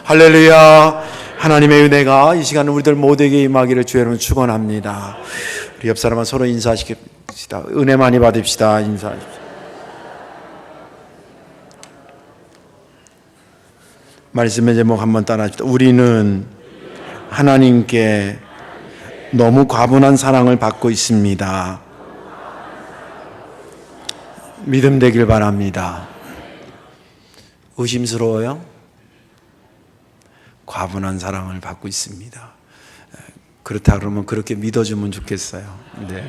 할렐루야. 하나님의 은혜가 이 시간 우리들 모두에게 임하기를 주의 이름으로 축원합니다. 우리 옆 사람은 서로 인사시킵시다. 은혜 많이 받읍시다. 인사하십시오. 말씀의 제목 한번 따라합시다. 우리는 하나님께 너무 과분한 사랑을 받고 있습니다. 믿음 되길 바랍니다. 의심스러워요? 과분한 사랑을 받고 있습니다. 그렇다 그러면 그렇게 믿어주면 좋겠어요. 네.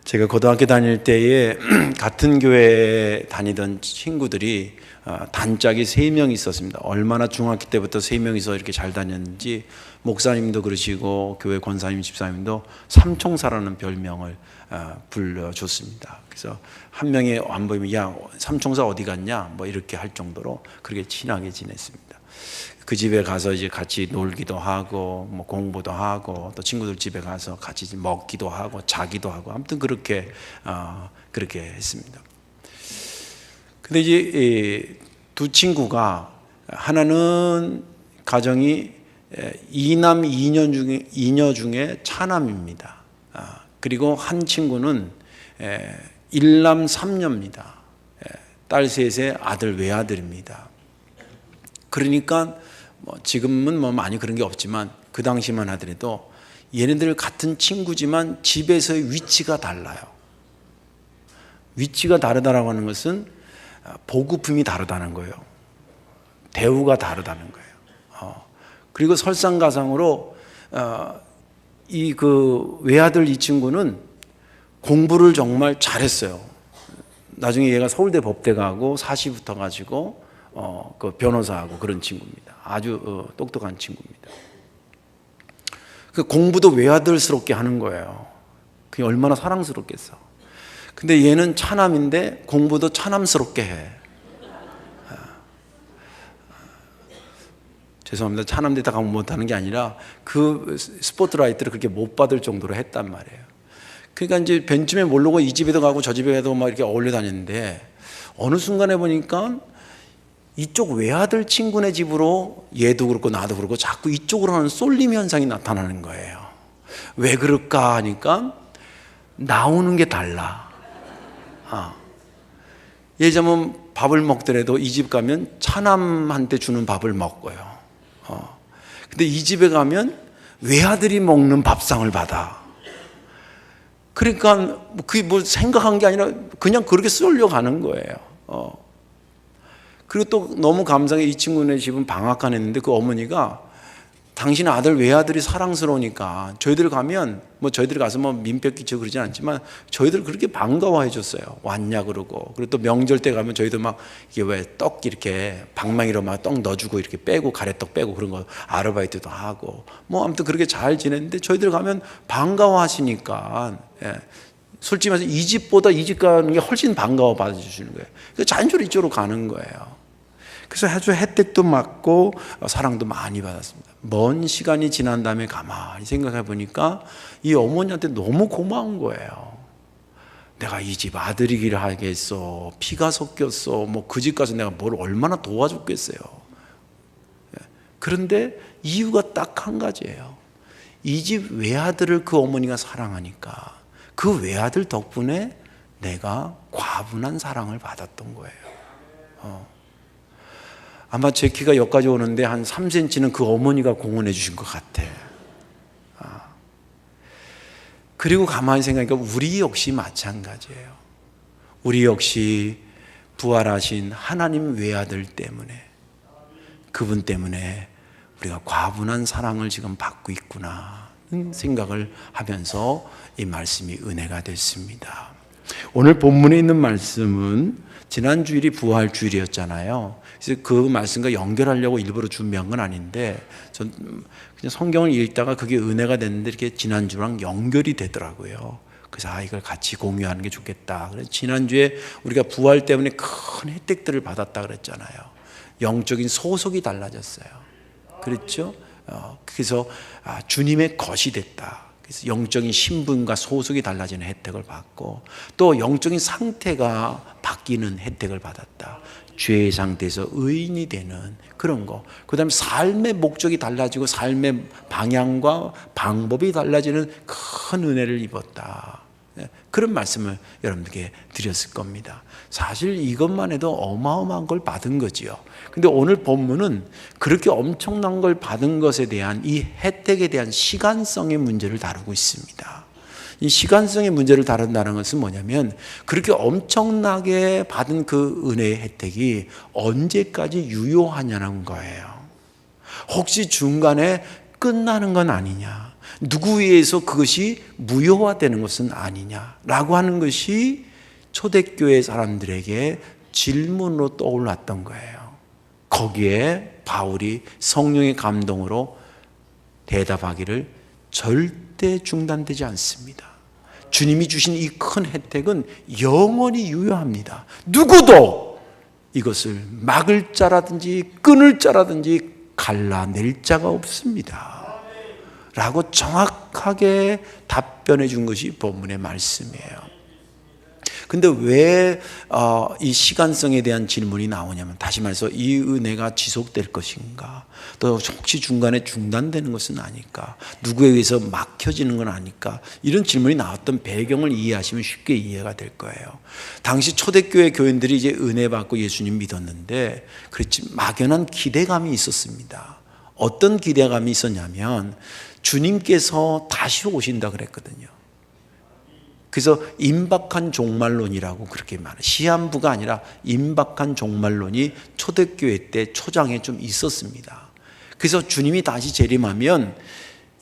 제가 고등학교 다닐 때에 같은 교회에 다니던 친구들이 단짝이 3명 있었습니다. 얼마나 중학교 때부터 3명이서 이렇게 잘 다녔는지 목사님도 그러시고 교회 권사님, 집사님도 삼총사라는 별명을 불러줬습니다. 그래서 한 명이 안 보이면 야, 삼총사 어디 갔냐? 뭐 이렇게 할 정도로 그렇게 친하게 지냈습니다. 그 집에 가서 이제 같이 놀기도 하고 뭐 공부도 하고 또 친구들 집에 가서 같이 먹기도 하고 자기도 하고 아무튼 그렇게 했습니다. 근데 이제 두 친구가 하나는 가정이 2남 2녀 중에 차남입니다. 그리고 한 친구는 1남 3녀입니다. 딸 셋에 아들 외아들입니다. 그러니까 뭐 지금은 뭐 많이 그런 게 없지만 그 당시만 하더라도 얘네들 같은 친구지만 집에서의 위치가 달라요. 위치가 다르다라고 하는 것은 보급품이 다르다는 거예요. 대우가 다르다는 거예요. 그리고 설상가상으로 이 그 외아들 이 친구는 공부를 정말 잘했어요. 나중에 얘가 서울대 법대 가고 사시 붙어 가지고 그 변호사하고 그런 친구입니다. 아주 똑똑한 친구입니다. 그 공부도 외아들스럽게 하는 거예요. 그게 얼마나 사랑스럽겠어. 근데 얘는 차남인데 공부도 차남스럽게 해. 죄송합니다. 차남들 다 가면 못하는 게 아니라 그 스포트라이트를 그렇게 못 받을 정도로 했단 말이에요. 그러니까 이제 벤쯤에 모르고 이 집에도 가고 저 집에도 막 이렇게 어울려 다녔는데 어느 순간에 보니까 이쪽 외아들 친구네 집으로 얘도 그렇고 나도 그렇고 자꾸 이쪽으로 하는 쏠림 현상이 나타나는 거예요. 왜 그럴까 하니까 나오는 게 달라. 예전에 밥을 먹더라도 이 집 가면 차남한테 주는 밥을 먹고요. 근데 이 집에 가면 외아들이 먹는 밥상을 받아. 그러니까 그게 뭐 생각한 게 아니라 그냥 그렇게 쏠려 가는 거예요. 그리고 또 너무 감사하게 이 친구네 집은 방앗간 했는데 그 어머니가 당신 아들 외아들이 사랑스러우니까 저희들 가면 뭐 저희들 가서 뭐 민폐 끼치고 그러진 않지만 저희들 그렇게 반가워해 줬어요. 왔냐 그러고. 그리고 또 명절 때 가면 저희도 막 이게 왜 떡 이렇게 방망이로 막 떡 넣어주고 이렇게 빼고 가래떡 빼고 그런 거 아르바이트도 하고 뭐 아무튼 그렇게 잘 지냈는데 저희들 가면 반가워하시니까 솔직히 말해서 이 집보다 이 집 가는 게 훨씬 반가워 받아주시는 거예요. 그래서 자연스레로 이쪽으로 가는 거예요. 그래서 아주 혜택도 많고 사랑도 많이 받았습니다. 먼 시간이 지난 다음에 가만히 생각해 보니까 이 어머니한테 너무 고마운 거예요. 내가 이 집 아들이기를 하겠어. 피가 섞였어. 뭐 그 집 가서 내가 뭘 얼마나 도와줬겠어요. 그런데 이유가 딱 한 가지예요. 이 집 외아들을 그 어머니가 사랑하니까 그 외아들 덕분에 내가 과분한 사랑을 받았던 거예요. 아마 제 키가 여기까지 오는데 한 3cm는 그 어머니가 공헌해 주신 것 같아. 그리고 가만히 생각하니까 우리 역시 마찬가지예요. 우리 역시 부활하신 하나님 외아들 때문에 그분 때문에 우리가 과분한 사랑을 지금 받고 있구나 생각을 하면서 이 말씀이 은혜가 됐습니다. 오늘 본문에 있는 말씀은 지난 주일이 부활 주일이었잖아요. 그래서 그 말씀과 연결하려고 일부러 준비한 건 아닌데 전 그냥 성경을 읽다가 그게 은혜가 됐는데 이렇게 지난 주랑 연결이 되더라고요. 그래서 이걸 같이 공유하는 게 좋겠다. 그래서 지난주에 우리가 부활 때문에 큰 혜택들을 받았다 그랬잖아요. 영적인 소속이 달라졌어요. 그렇죠? 그래서 주님의 것이 됐다. 그래서 영적인 신분과 소속이 달라지는 혜택을 받고 또 영적인 상태가 바뀌는 혜택을 받았다. 죄의 상태에서 의인이 되는 그런 거. 그 다음에 삶의 목적이 달라지고 삶의 방향과 방법이 달라지는 큰 은혜를 입었다. 그런 말씀을 여러분들께 드렸을 겁니다. 사실 이것만 해도 어마어마한 걸 받은 거지요. 근데 오늘 본문은 그렇게 엄청난 걸 받은 것에 대한 이 혜택에 대한 시간성의 문제를 다루고 있습니다. 이 시간성의 문제를 다룬다는 것은 뭐냐면 그렇게 엄청나게 받은 그 은혜의 혜택이 언제까지 유효하냐는 거예요. 혹시 중간에 끝나는 건 아니냐, 누구에 의해서 그것이 무효화되는 것은 아니냐라고 하는 것이 초대교회 사람들에게 질문으로 떠올랐던 거예요. 거기에 바울이 성령의 감동으로 대답하기를 절대 중단되지 않습니다. 주님이 주신 이 큰 혜택은 영원히 유효합니다. 누구도 이것을 막을 자라든지 끊을 자라든지 갈라낼 자가 없습니다. 라고 정확하게 답변해 준 것이 본문의 말씀이에요. 근데 왜 이 시간성에 대한 질문이 나오냐면, 다시 말해서 이 은혜가 지속될 것인가, 또 혹시 중간에 중단되는 것은 아닐까, 누구에 의해서 막혀지는 건 아닐까, 이런 질문이 나왔던 배경을 이해하시면 쉽게 이해가 될 거예요. 당시 초대교회 교인들이 이제 은혜 받고 예수님 믿었는데 그렇지 막연한 기대감이 있었습니다. 어떤 기대감이 있었냐면 주님께서 다시 오신다 그랬거든요. 그래서 임박한 종말론이라고 그렇게 말해요. 시한부가 아니라 임박한 종말론이 초대교회 때 초장에 좀 있었습니다. 그래서 주님이 다시 재림하면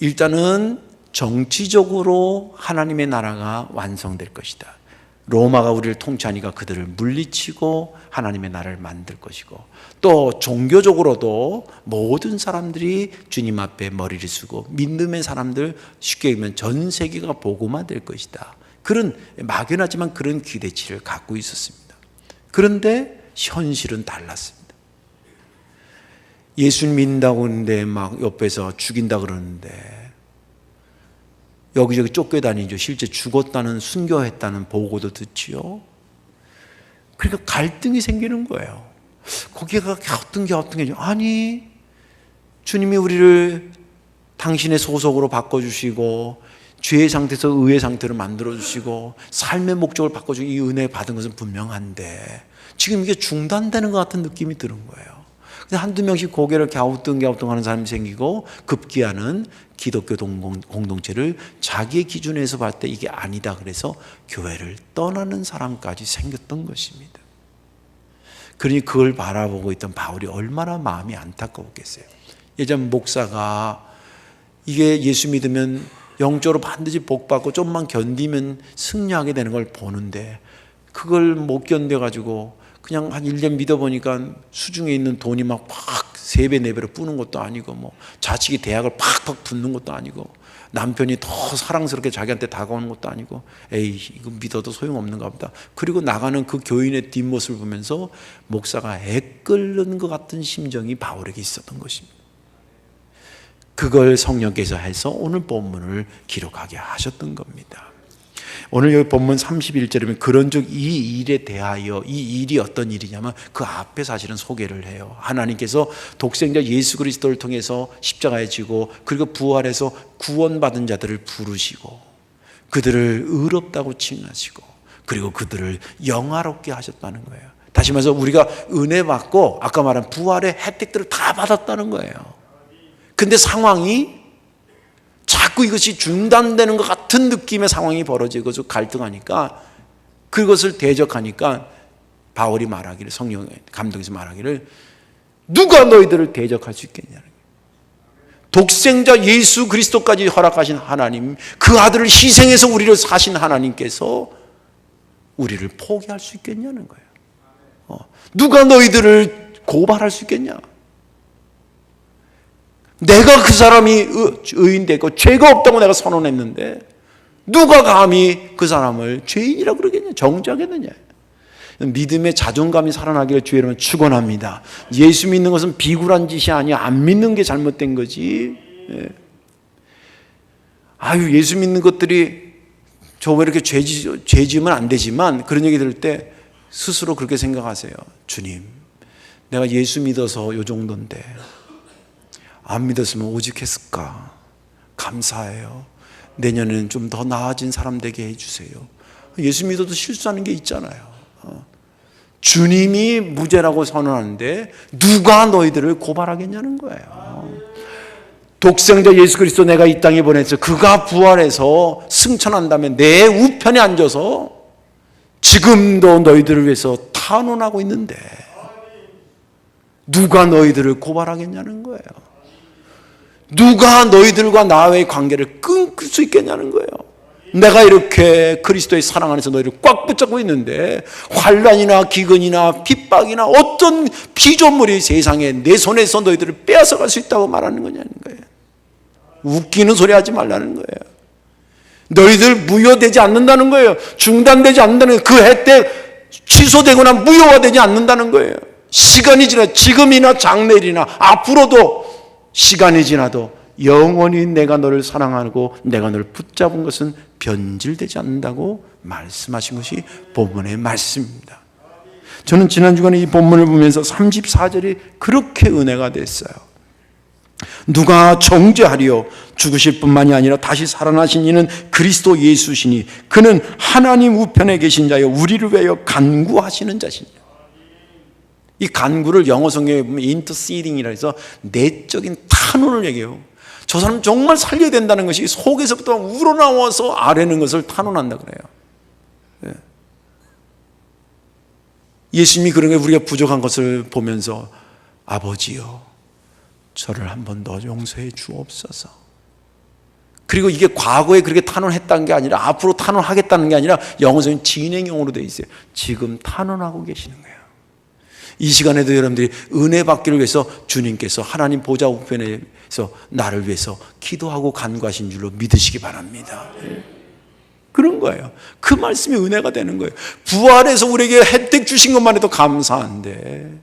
일단은 정치적으로 하나님의 나라가 완성될 것이다. 로마가 우리를 통치하니까 그들을 물리치고 하나님의 나라를 만들 것이고, 또 종교적으로도 모든 사람들이 주님 앞에 머리를 쓰고 믿음의 사람들, 쉽게 얘기하면 전 세계가 복음화될 것이다. 그런 막연하지만 그런 기대치를 갖고 있었습니다. 그런데 현실은 달랐습니다. 예수 믿는다고 하는데 막 옆에서 죽인다 그러는데 여기저기 쫓겨다니죠. 실제 죽었다는, 순교했다는 보고도 듣지요. 그러니까 갈등이 생기는 거예요. 거기가 어떤 게 아니, 주님이 우리를 당신의 소속으로 바꿔주시고 죄의 상태에서 의의 상태로 만들어주시고 삶의 목적을 바꿔주고 이 은혜 받은 것은 분명한데 지금 이게 중단되는 것 같은 느낌이 드는 거예요. 한두 명씩 고개를 갸우뚱하는 사람이 생기고 급기야는 기독교 공동체를 자기의 기준에서 봤을 때 이게 아니다 그래서 교회를 떠나는 사람까지 생겼던 것입니다. 그러니 그걸 바라보고 있던 바울이 얼마나 마음이 안타까웠겠어요. 예전 목사가 이게 예수 믿으면 영적으로 반드시 복받고 좀만 견디면 승리하게 되는 걸 보는데 그걸 못 견뎌가지고 그냥 한 1년 믿어보니까 수중에 있는 돈이 막 3배, 4배로 뿌는 것도 아니고 뭐 자식이 대학을 팍팍 붙는 것도 아니고 남편이 더 사랑스럽게 자기한테 다가오는 것도 아니고 에이 이거 믿어도 소용없는가 보다. 그리고 나가는 그 교인의 뒷모습을 보면서 목사가 애끓는 것 같은 심정이 바울에게 있었던 것입니다. 그걸 성령께서 해서 오늘 본문을 기록하게 하셨던 겁니다. 오늘 여기 본문 31절에 보면 그런즉 이 일에 대하여, 이 일이 어떤 일이냐면 그 앞에 사실은 소개를 해요. 하나님께서 독생자 예수 그리스도를 통해서 십자가에 지고 그리고 부활해서 구원받은 자들을 부르시고 그들을 의롭다고 칭하시고 그리고 그들을 영화롭게 하셨다는 거예요. 다시 말해서 우리가 은혜 받고 아까 말한 부활의 혜택들을 다 받았다는 거예요. 근데 상황이 자꾸 이것이 중단되는 것 같은 느낌의 상황이 벌어지고 갈등하니까 그것을 대적하니까 바울이 말하기를, 성령 감동에서 말하기를 누가 너희들을 대적할 수 있겠냐는 거예요. 독생자 예수 그리스도까지 허락하신 하나님, 그 아들을 희생해서 우리를 사신 하나님께서 우리를 포기할 수 있겠냐는 거예요. 누가 너희들을 고발할 수 있겠냐? 내가 그 사람이 의인되고 죄가 없다고 내가 선언했는데 누가 감히 그 사람을 죄인이라고 그러겠냐, 정죄하겠느냐. 믿음의 자존감이 살아나기를 주의 이름으로 축원합니다. 예수 믿는 것은 비굴한 짓이 아니야. 안 믿는 게 잘못된 거지. 아유, 예수 믿는 것들이 저 왜 이렇게 죄 지으면 안 되지만 그런 얘기 들을 때 스스로 그렇게 생각하세요. 주님, 내가 예수 믿어서 요 정도인데 안 믿었으면 오직했을까? 감사해요. 내년에는 좀 더 나아진 사람 되게 해주세요. 예수 믿어도 실수하는 게 있잖아요. 주님이 무죄라고 선언하는데 누가 너희들을 고발하겠냐는 거예요. 독생자 예수 그리스도 내가 이 땅에 보내서 그가 부활해서 승천한다면 내 우편에 앉아서 지금도 너희들을 위해서 탄원하고 있는데 누가 너희들을 고발하겠냐는 거예요. 누가 너희들과 나의 관계를 끊을 수 있겠냐는 거예요. 내가 이렇게 그리스도의 사랑 안에서 너희를 꽉 붙잡고 있는데 환난이나 기근이나 핍박이나 어떤 피조물이 세상에 내 손에서 너희들을 빼앗아갈 수 있다고 말하는 거냐는 거예요. 웃기는 소리 하지 말라는 거예요. 너희들 무효되지 않는다는 거예요. 중단되지 않는다는 거예요. 그 혜택 취소되거나 무효화되지 않는다는 거예요. 시간이 지나 지금이나 장래일이나 앞으로도 시간이 지나도 영원히 내가 너를 사랑하고 내가 너를 붙잡은 것은 변질되지 않는다고 말씀하신 것이 본문의 말씀입니다. 저는 지난 주간에 이 본문을 보면서 34절이 그렇게 은혜가 됐어요. 누가 정죄하리요? 죽으실 뿐만이 아니라 다시 살아나신 이는 그리스도 예수시니 그는 하나님 우편에 계신 자여 우리를 위하여 간구하시는 자시니라. 이 간구를 영어 성경에 보면 interceding이라 해서 내적인 탄원을 얘기해요. 저 사람 정말 살려야 된다는 것이 속에서부터 우러나와서 아뢰는 것을 탄원한다 그래요. 예수님이 그런 게 우리가 부족한 것을 보면서 아버지요 저를 한 번 더 용서해 주옵소서. 그리고 이게 과거에 그렇게 탄원했다는 게 아니라 앞으로 탄원하겠다는 게 아니라 영어적인 진행형으로 되어 있어요. 지금 탄원하고 계시는 거예요. 이 시간에도 여러분들이 은혜 받기를 위해서 주님께서 하나님 보좌 우편에서 나를 위해서 기도하고 간구하신 줄로 믿으시기 바랍니다. 그런 거예요. 그 말씀이 은혜가 되는 거예요. 부활해서 우리에게 혜택 주신 것만 해도 감사한데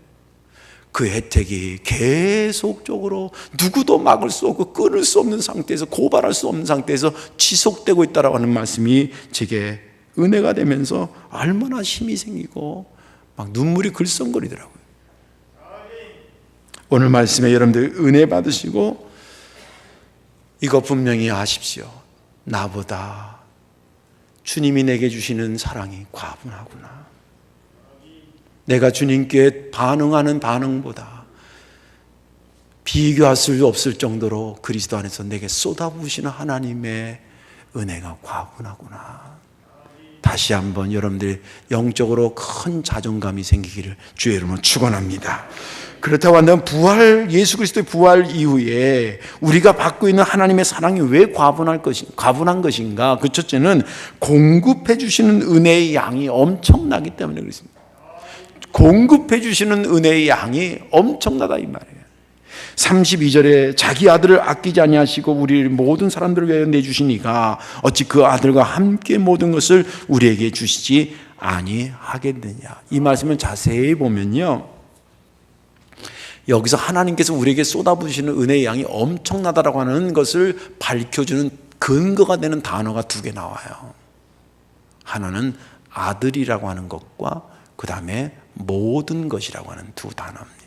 그 혜택이 계속적으로 누구도 막을 수 없고 끊을 수 없는 상태에서 고발할 수 없는 상태에서 지속되고 있다라고 하는 말씀이 제게 은혜가 되면서 얼마나 힘이 생기고 막 눈물이 글썽거리더라고요. 오늘 말씀에 여러분들 은혜 받으시고 이거 분명히 아십시오. 나보다 주님이 내게 주시는 사랑이 과분하구나. 내가 주님께 반응하는 반응보다 비교할 수 없을 정도로 그리스도 안에서 내게 쏟아부으시는 하나님의 은혜가 과분하구나. 다시 한번 여러분들이 영적으로 큰 자존감이 생기기를 주의 이름으로 축원합니다. 그렇다고 한다면 예수 그리스도의 부활 이후에 우리가 받고 있는 하나님의 사랑이 왜 과분한 것인가? 그 첫째는 공급해 주시는 은혜의 양이 엄청나기 때문에 그렇습니다. 공급해 주시는 은혜의 양이 엄청나다 이 말이에요. 32절에 자기 아들을 아끼지 아니하시고 우리 모든 사람들을 위하여 내주시니가 어찌 그 아들과 함께 모든 것을 우리에게 주시지 아니하겠느냐. 이 말씀을 자세히 보면요, 여기서 하나님께서 우리에게 쏟아부으시는 은혜의 양이 엄청나다라고 하는 것을 밝혀주는 근거가 되는 단어가 두 개 나와요. 하나는 아들이라고 하는 것과 그 다음에 모든 것이라고 하는 두 단어입니다.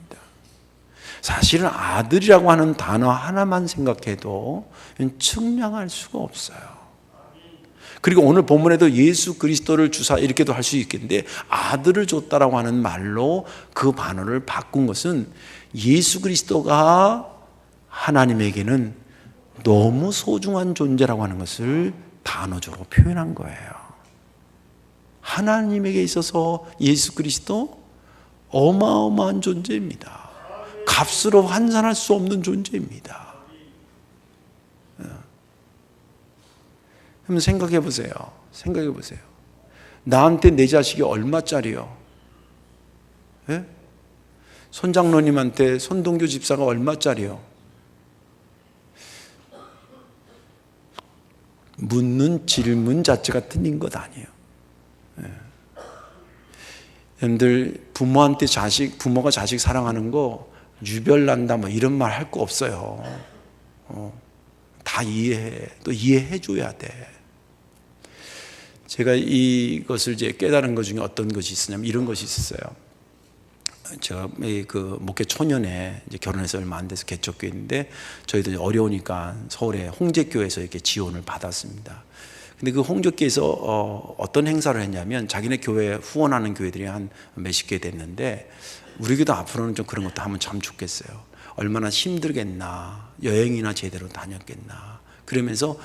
사실은 아들이라고 하는 단어 하나만 생각해도 측량할 수가 없어요. 그리고 오늘 본문에도 예수 그리스도를 주사 이렇게도 할 수 있겠는데 아들을 줬다라고 하는 말로 그 반어를 바꾼 것은 예수 그리스도가 하나님에게는 너무 소중한 존재라고 하는 것을 단어적으로 표현한 거예요. 하나님에게 있어서 예수 그리스도 어마어마한 존재입니다. 값으로 환산할 수 없는 존재입니다. 한번 생각해 보세요. 나한테 내 자식이 얼마짜리요? 예? 손장로님한테 손동규 집사가 얼마짜리요? 묻는 질문 자체가 틀린 것 아니에요. 예. 여러분들 부모가 자식 사랑하는 거 유별난다 뭐 이런 말 할 거 없어요. 다 이해해. 또 이해해 줘야 돼. 제가 이것을 이제 깨달은 것 중에 어떤 것이 있었냐면 이런 것이 있었어요. 제가 그 목회 초년에 이제 결혼해서 얼마 안 돼서 개척교회인데 저희도 어려우니까 서울의 홍제교회에서 이렇게 지원을 받았습니다. 근데 그 홍제교회에서 어떤 행사를 했냐면 자기네 교회 후원하는 교회들이 한 몇십 개 됐는데 우리 교회도 앞으로는 좀 그런 것도 하면 참 좋겠어요. 얼마나 힘들겠나, 여행이나 제대로 다녔겠나. 그러면서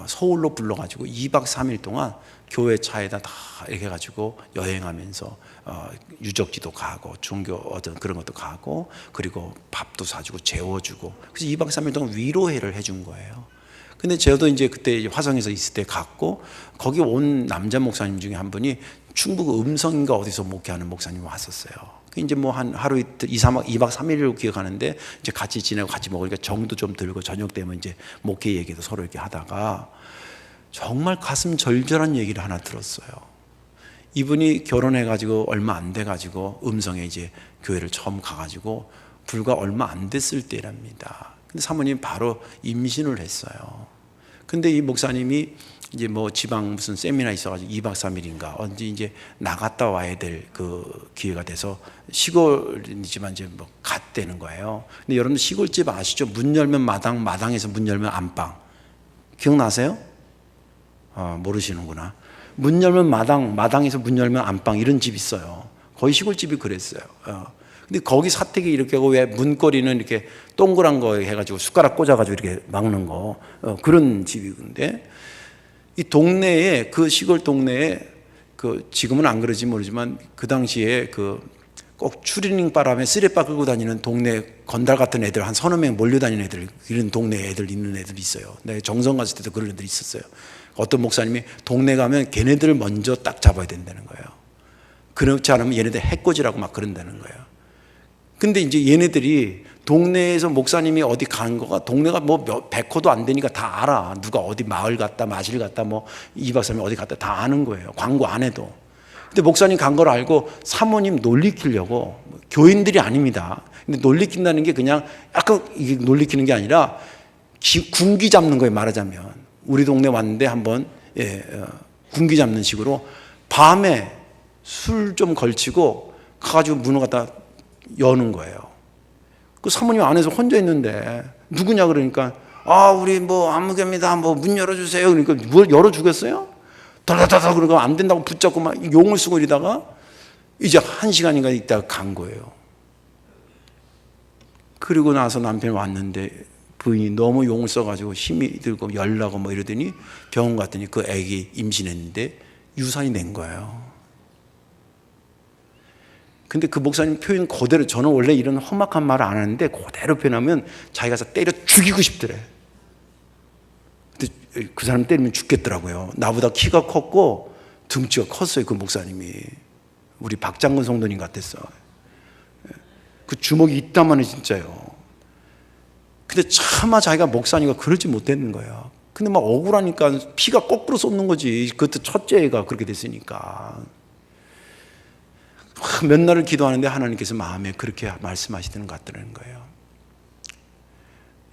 서울로 불러가지고 2박 3일 동안 교회 차에다 다 이렇게 해가지고 여행하면서 유적지도 가고 종교 어떤 그런 것도 가고 그리고 밥도 사주고 재워주고 그래서 2박 3일 동안 위로회를 해준 거예요. 근데 저도 이제 그때 화성에서 있을 때 갔고 거기 온 남자 목사님 중에 한 분이 충북 음성인가 어디서 목회하는 목사님이 왔었어요. 이제 뭐 한 하루 이틀 2박 3일을 기억하는데 이제 같이 지내고 같이 먹으니까 정도 좀 들고 저녁 되면 이제 목회 얘기도 서로 이렇게 하다가 정말 가슴 절절한 얘기를 하나 들었어요. 이분이 결혼해가지고 얼마 안 돼가지고 음성에 이제 교회를 처음 가가지고 불과 얼마 안 됐을 때랍니다. 근데 사모님 바로 임신을 했어요. 근데 이 목사님이 이제 뭐 지방 무슨 세미나 있어가지고 2박 3일인가 언제 이제 나갔다 와야 될 그 기회가 돼서 시골이지만 이제 뭐 갔다는 거예요. 근데 여러분 시골집 아시죠? 문 열면 마당, 마당에서 문 열면 안방. 기억나세요? 모르시는구나. 문 열면 마당, 마당에서 문 열면 안방 이런 집 있어요. 거의 시골집이 그랬어요. 근데 거기 사택이 이렇게 하고 왜 문고리는 이렇게 동그란 거 해가지고 숟가락 꽂아가지고 이렇게 막는 거 그런 집이건데 이 동네에 그 시골 동네에 그 지금은 안 그러지 모르지만 그 당시에 그 꼭 추리닝 바람에 쓰레빠 끌고 다니는 동네 건달 같은 애들 한 서너 명 몰려다니는 애들 이런 동네 애들 있는 애들이 있어요. 내가 정성 갔을 때도 그런 애들이 있었어요. 어떤 목사님이 동네 가면 걔네들을 먼저 딱 잡아야 된다는 거예요. 그렇지 않으면 얘네들 해코지라고 막 그런다는 거예요. 근데 이제 얘네들이 동네에서 목사님이 어디 간 거가 동네가 뭐 100호도 안 되니까 다 알아. 누가 어디 마을 갔다 마실 갔다 뭐 2박 3일 어디 갔다 다 아는 거예요. 광고 안 해도. 근데 목사님 간 걸 알고 사모님 놀리키려고 교인들이 아닙니다. 근데 놀리킨다는 게 그냥 약간 이게 놀리키는 게 아니라 군기 잡는 거예요. 말하자면 우리 동네 왔는데 한번 군기 잡는 식으로 밤에 술 좀 걸치고 가가지고 문을 갖다 여는 거예요. 그 사모님 안에서 혼자 있는데 누구냐 그러니까 우리 뭐 아무개입니다. 뭐 문 열어주세요. 그러니까 뭘 열어주겠어요? 다다다다 그러니까 안 된다고 붙잡고 막 용을 쓰고 이러다가 이제 1시간인가 있다가 간 거예요. 그리고 나서 남편이 왔는데 부인이 너무 용을 써가지고 힘이 들고 열나고 뭐 이러더니 병원 갔더니 그 애기 임신했는데 유산이 낸 거예요. 근데 그 목사님 표현 그대로 저는 원래 이런 험악한 말을 안 하는데 그대로 표현하면 자기가 가서 때려 죽이고 싶더래. 근데 그 사람 때리면 죽겠더라고요. 나보다 키가 컸고 등치가 컸어요. 그 목사님이. 우리 박장근 성도님 같았어. 그 주먹이 있다마는 진짜요. 근데 차마 자기가 목사니까 그러지 못했는 거예요. 근데 막 억울하니까 피가 거꾸로 쏟는 거지. 그것도 첫째 애가 그렇게 됐으니까. 몇 날을 기도하는데 하나님께서 마음에 그렇게 말씀하시는 것 같다는 거예요.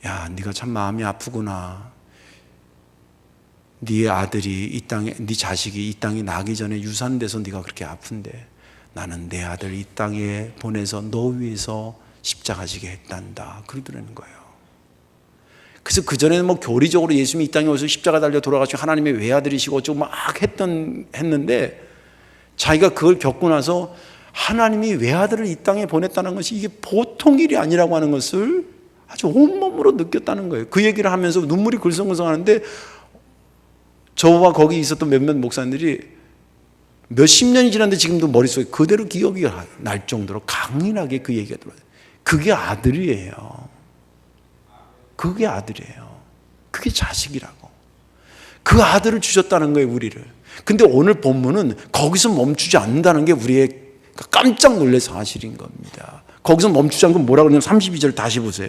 야, 네가 참 마음이 아프구나. 네 아들이 이 땅에, 네 자식이 이 땅에 나기 전에 유산돼서 네가 그렇게 아픈데 나는 내 아들 이 땅에 보내서 너 위해서 십자가 지게 했단다. 그러더라는 거예요. 그래서 그전에는 뭐 교리적으로 예수님이 이 땅에 오셔서 십자가 달려 돌아가시고 하나님의 외아들이시고 어쩌고 막 했는데 자기가 그걸 겪고 나서 하나님이 외아들을 이 땅에 보냈다는 것이 이게 보통 일이 아니라고 하는 것을 아주 온몸으로 느꼈다는 거예요. 그 얘기를 하면서 눈물이 글썽글썽하는데 저와 거기 있었던 몇몇 목사님들이 몇십 년이 지났는데 지금도 머릿속에 그대로 기억이 날 정도로 강인하게 그 얘기가 들어요. 그게 아들이에요. 그게 아들이에요. 그게 자식이라고. 그 아들을 주셨다는 거예요, 우리를. 근데 오늘 본문은 거기서 멈추지 않는다는 게 우리의 깜짝 놀랄 사실인 겁니다. 거기서 멈추지 않고 뭐라 그러냐면 32절 다시 보세요.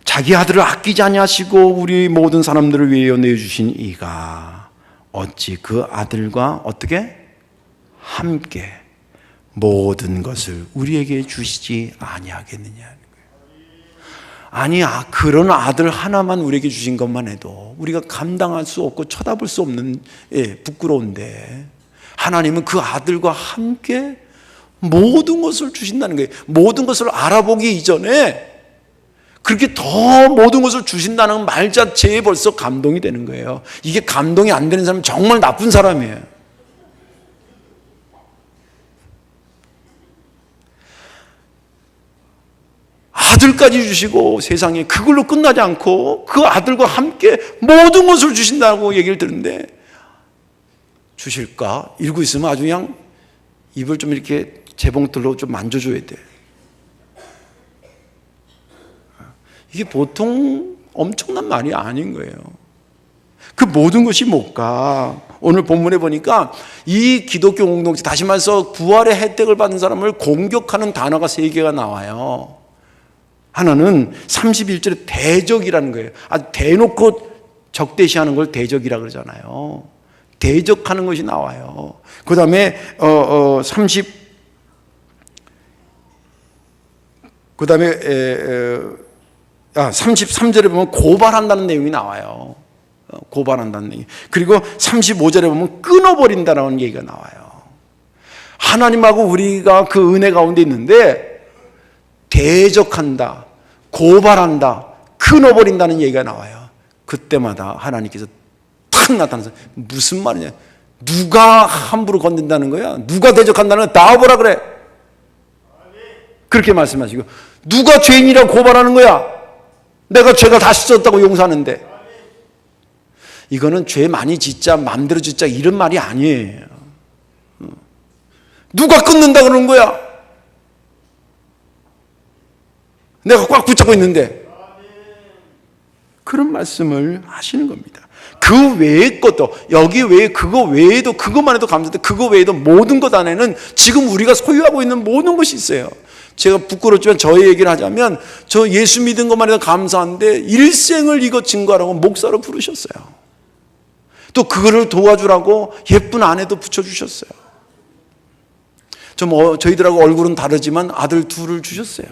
자기 아들을 아끼지 아니하시고 우리 모든 사람들을 위하여 내주신 이가 어찌 그 아들과 어떻게 함께 모든 것을 우리에게 주시지 아니하겠느냐. 아니, 그런 아들 하나만 우리에게 주신 것만 해도 우리가 감당할 수 없고 쳐다볼 수 없는 부끄러운데 하나님은 그 아들과 함께 모든 것을 주신다는 거예요. 모든 것을 알아보기 이전에 그렇게 더 모든 것을 주신다는 말 자체에 벌써 감동이 되는 거예요. 이게 감동이 안 되는 사람은 정말 나쁜 사람이에요. 아들까지 주시고 세상에 그걸로 끝나지 않고 그 아들과 함께 모든 것을 주신다고 얘기를 듣는데, 주실까? 이러고 있으면 아주 그냥 입을 좀 이렇게 재봉틀로 좀 만져줘야 돼. 이게 보통 엄청난 말이 아닌 거예요. 그 모든 것이 뭘까? 오늘 본문에 보니까 이 기독교 공동체, 다시 말해서 부활의 혜택을 받은 사람을 공격하는 단어가 3개가 나와요. 하나는 31절에 대적이라는 거예요. 아주 대놓고 적대시하는 걸 대적이라 그러잖아요. 대적하는 것이 나와요. 그 다음에 33절에 보면 고발한다는 내용이 나와요. 고발한다는 내용. 그리고 35절에 보면 끊어버린다는 얘기가 나와요. 하나님하고 우리가 그 은혜 가운데 있는데 대적한다, 고발한다, 끊어버린다는 얘기가 나와요. 그때마다 하나님께서 탁 나타나서 무슨 말이냐? 누가 함부로 건든다는 거야? 누가 대적한다는 거야? 나와보라 그래. 그렇게 말씀하시고, 누가 죄인이라고 고발하는 거야? 내가 죄가 다 씻었다고 용서하는데. 이거는 죄 많이 짓자, 마음대로 짓자 이런 말이 아니에요. 누가 끊는다 그러는 거야? 내가 꽉 붙잡고 있는데. 그런 말씀을 하시는 겁니다. 그 외의 것도, 여기 외에 그거 외에도, 그것만 해도 감사한데 그거 외에도 모든 것 안에는 지금 우리가 소유하고 있는 모든 것이 있어요. 제가 부끄럽지만 저의 얘기를 하자면, 저 예수 믿은 것만 해도 감사한데 일생을 이거 증거하라고 목사로 부르셨어요. 또 그거를 도와주라고 예쁜 아내도 붙여주셨어요. 저희들하고 얼굴은 다르지만 아들 2을 주셨어요.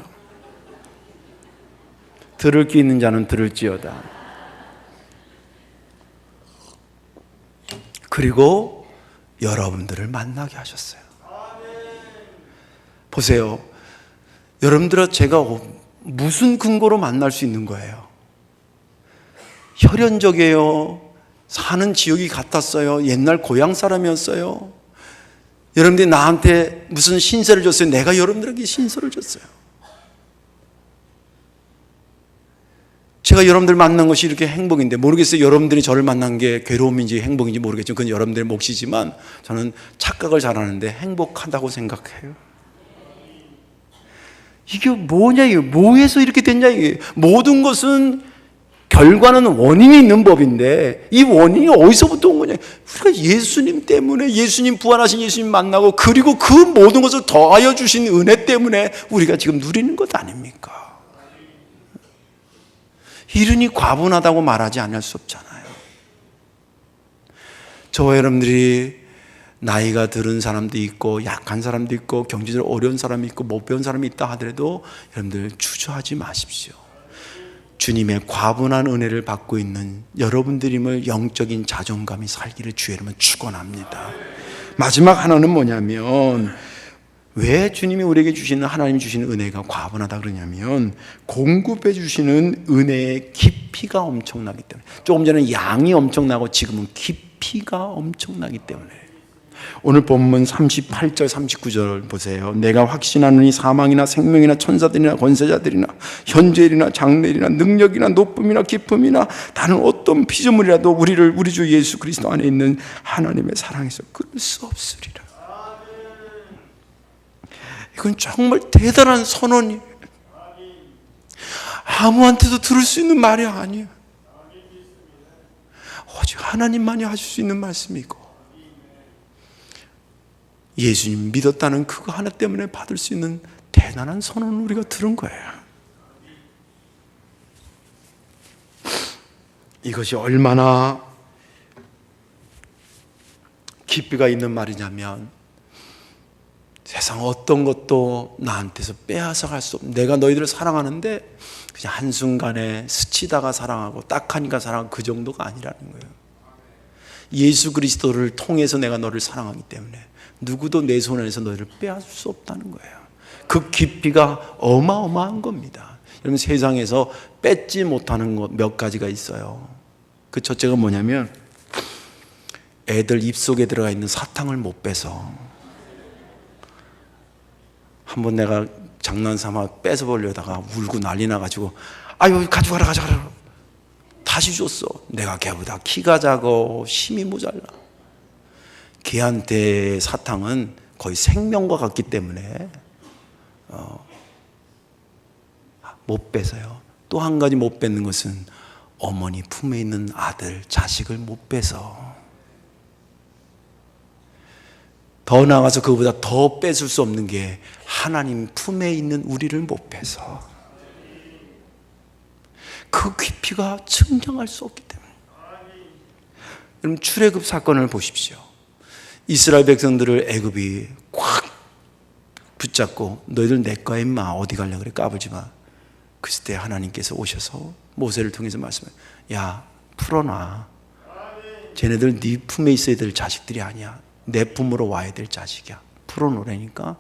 들을 귀 있는 자는 들을지어다. 그리고 여러분들을 만나게 하셨어요. 보세요. 여러분들과 제가 무슨 근거로 만날 수 있는 거예요? 혈연적이에요? 사는 지역이 같았어요? 옛날 고향 사람이었어요? 여러분들이 나한테 무슨 신세를 줬어요? 내가 여러분들에게 신세를 줬어요. 제가 여러분들 만난 것이 이렇게 행복인데, 모르겠어요. 여러분들이 저를 만난 게 괴로움인지 행복인지 모르겠지만 그건 여러분들의 몫이지만 저는 착각을 잘하는데 행복하다고 생각해요. 이게 뭐냐, 이게 뭐해서 이렇게 됐냐, 이게. 모든 것은 결과는 원인이 있는 법인데 이 원인이 어디서부터 온 거냐? 우리가 예수님 때문에, 예수님 부활하신 예수님 만나고, 그리고 그 모든 것을 더하여 주신 은혜 때문에 우리가 지금 누리는 것 아닙니까? 이르니 과분하다고 말하지 않을 수 없잖아요. 저와 여러분들이 나이가 들은 사람도 있고 약한 사람도 있고 경제적으로 어려운 사람이 있고 못 배운 사람이 있다 하더라도 여러분들 주저하지 마십시오. 주님의 과분한 은혜를 받고 있는 여러분들임을 영적인 자존감이 살기를 주의 이름으로 축원합니다. 마지막 하나는 뭐냐면, 왜 주님이 우리에게 주시는, 하나님이 주시는 은혜가 과분하다 그러냐면, 공급해 주시는 은혜의 깊이가 엄청나기 때문에. 조금 전에 양이 엄청나고 지금은 깊이가 엄청나기 때문에. 오늘 본문 38절 39절 보세요. 내가 확신하노니 사망이나 생명이나 천사들이나 권세자들이나 현재일이나 장래일이나 능력이나 높음이나 깊음이나 다른 어떤 피조물이라도 우리를 우리 주 예수 그리스도 안에 있는 하나님의 사랑에서 끊을 수 없으리라. 이건 정말 대단한 선언이에요. 아무한테도 들을 수 있는 말이 아니에요. 오직 하나님만이 하실 수 있는 말씀이고, 예수님 믿었다는 그거 하나 때문에 받을 수 있는 대단한 선언을 우리가 들은 거예요. 이것이 얼마나 깊이가 있는 말이냐면, 세상 어떤 것도 나한테서 빼앗아 갈 수 없는, 내가 너희들을 사랑하는데 그냥 한순간에 스치다가 사랑하고 딱하니까 사랑하고 그 정도가 아니라는 거예요. 예수 그리스도를 통해서 내가 너를 사랑하기 때문에 누구도 내 손에서 너를 빼앗을 수 없다는 거예요. 그 깊이가 어마어마한 겁니다. 여러분, 세상에서 뺏지 못하는 것 몇 가지가 있어요. 그 첫째가 뭐냐면 애들 입속에 들어가 있는 사탕을 못 빼서. 한번 내가 장난삼아 뺏어보려다가 울고 난리 나가지고 아유 가져가라 다시 줬어. 내가 걔보다 키가 작고 힘이 모자라. 걔한테 사탕은 거의 생명과 같기 때문에 못 뺏어요. 또 한 가지 못 뺏는 것은 어머니 품에 있는 아들, 자식을 못 뺏어. 더 나아가서 그보다 더 뺏을 수 없는 게 하나님 품에 있는 우리를 못 뺏어. 그 깊이가 측량할 수 없기 때문에. 여러분, 출애굽 사건을 보십시오. 이스라엘 백성들을 애굽이 꽉 붙잡고 너희들 내 거야 임마, 어디 가려고 그래, 까불지 마. 그때 하나님께서 오셔서 모세를 통해서 말씀해요. 야, 풀어놔. 쟤네들 네 품에 있어야 될 자식들이 아니야. 내 품으로 와야 될 자식이야. 풀어놓으라니까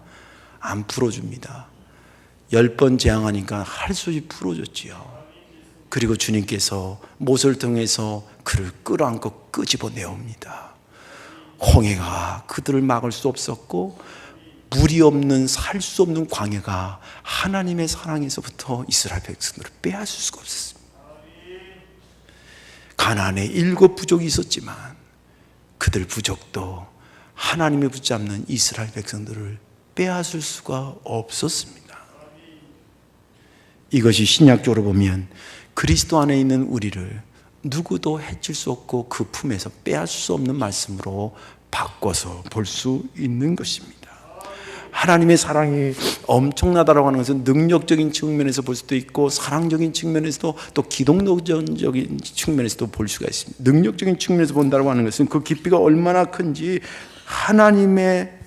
안 풀어줍니다. 10번 재앙하니까 할 수 없이 풀어줬지요. 그리고 주님께서 모세를 통해서 그를 끌어안고 끄집어내옵니다. 홍해가 그들을 막을 수 없었고, 물이 없는 살 수 없는 광야가 하나님의 사랑에서부터 이스라엘 백성들을 빼앗을 수가 없었습니다. 가나안에 7 부족이 있었지만 그들 부족도 하나님의 붙잡는 이스라엘 백성들을 빼앗을 수가 없었습니다. 이것이 신약적으로 보면 그리스도 안에 있는 우리를 누구도 해칠 수 없고 그 품에서 빼앗을 수 없는 말씀으로 바꿔서 볼 수 있는 것입니다. 하나님의 사랑이 엄청나다라고 하는 것은 능력적인 측면에서 볼 수도 있고, 사랑적인 측면에서도, 또 기독론적인 측면에서도 볼 수가 있습니다. 능력적인 측면에서 본다고 하는 것은 그 깊이가 얼마나 큰지, 하나님의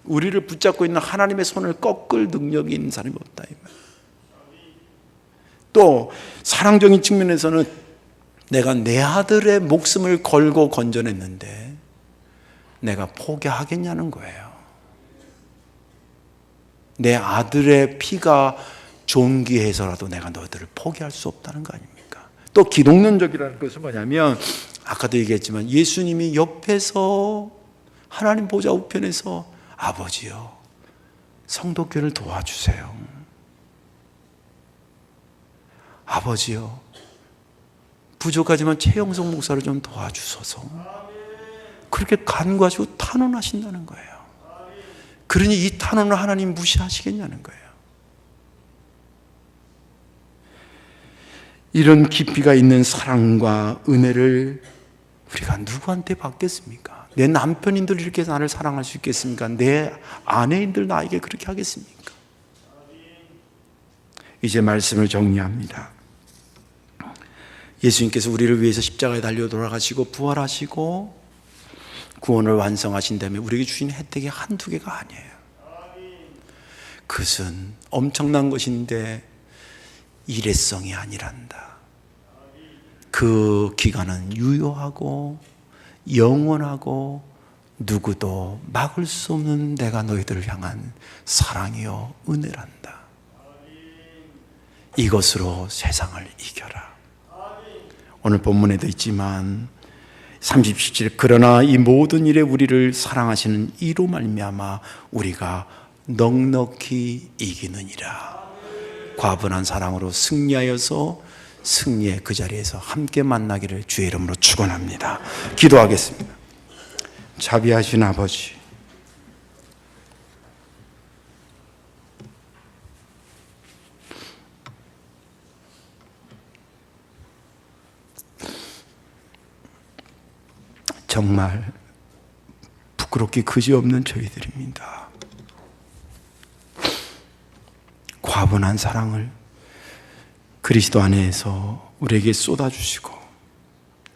우리를 붙잡고 있는 하나님의 손을 꺾을 능력이 있는 사람이 없다 이 말. 또 사랑적인 측면에서는 내가 내 아들의 목숨을 걸고 건져냈는데 내가 포기하겠냐는 거예요. 내 아들의 피가 존귀해서라도 내가 너희들을 포기할 수 없다는 거 아닙니까? 또 기독론적이라는 것은 뭐냐면, 아까도 얘기했지만 예수님이 옆에서 하나님 보좌 우편에서 아버지요, 성도교를 도와주세요. 아버지요, 부족하지만 최영석 목사를 좀 도와주소서. 그렇게 간구하시고 탄원하신다는 거예요. 그러니 이 탄원을 하나님 무시하시겠냐는 거예요. 이런 깊이가 있는 사랑과 은혜를 우리가 누구한테 받겠습니까? 내 남편인들 이렇게 나를 사랑할 수 있겠습니까? 내 아내인들 나에게 그렇게 하겠습니까? 이제 말씀을 정리합니다. 예수님께서 우리를 위해서 십자가에 달려 돌아가시고 부활하시고 구원을 완성하신 다음에 우리에게 주신 혜택이 한두 개가 아니에요. 그것은 엄청난 것인데 일회성이 아니란다. 그 기간은 유효하고 영원하고 누구도 막을 수 없는 내가 너희들을 향한 사랑이요 은혜란다. 이것으로 세상을 이겨라. 오늘 본문에도 있지만 37절, 그러나 이 모든 일에 우리를 사랑하시는 이로 말미암아 우리가 넉넉히 이기느니라. 과분한 사랑으로 승리하여서 승리의 그 자리에서 함께 만나기를 주의 이름으로 축원합니다. 기도하겠습니다. 자비하신 아버지, 정말 부끄럽기 그지없는 저희들입니다. 과분한 사랑을 그리스도 안에서 우리에게 쏟아주시고,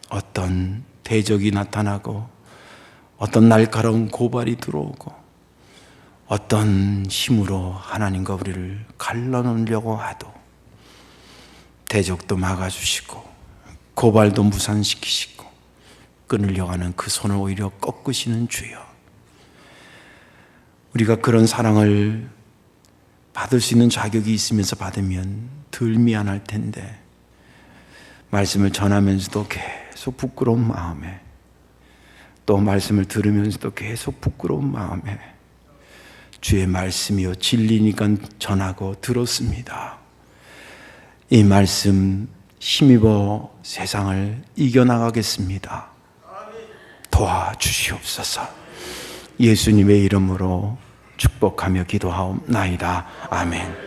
어떤 대적이 나타나고 어떤 날카로운 고발이 들어오고 어떤 힘으로 하나님과 우리를 갈라놓으려고 해도 대적도 막아주시고 고발도 무산시키시고 끊으려고 하는 그 손을 오히려 꺾으시는 주여, 우리가 그런 사랑을 받을 수 있는 자격이 있으면서 받으면 덜 미안할 텐데 말씀을 전하면서도 계속 부끄러운 마음에, 또 말씀을 들으면서도 계속 부끄러운 마음에 주의 말씀이요 진리니까 전하고 들었습니다. 이 말씀 힘입어 세상을 이겨나가겠습니다. 도와주시옵소서. 예수님의 이름으로 축복하며 기도하옵나이다. 아멘.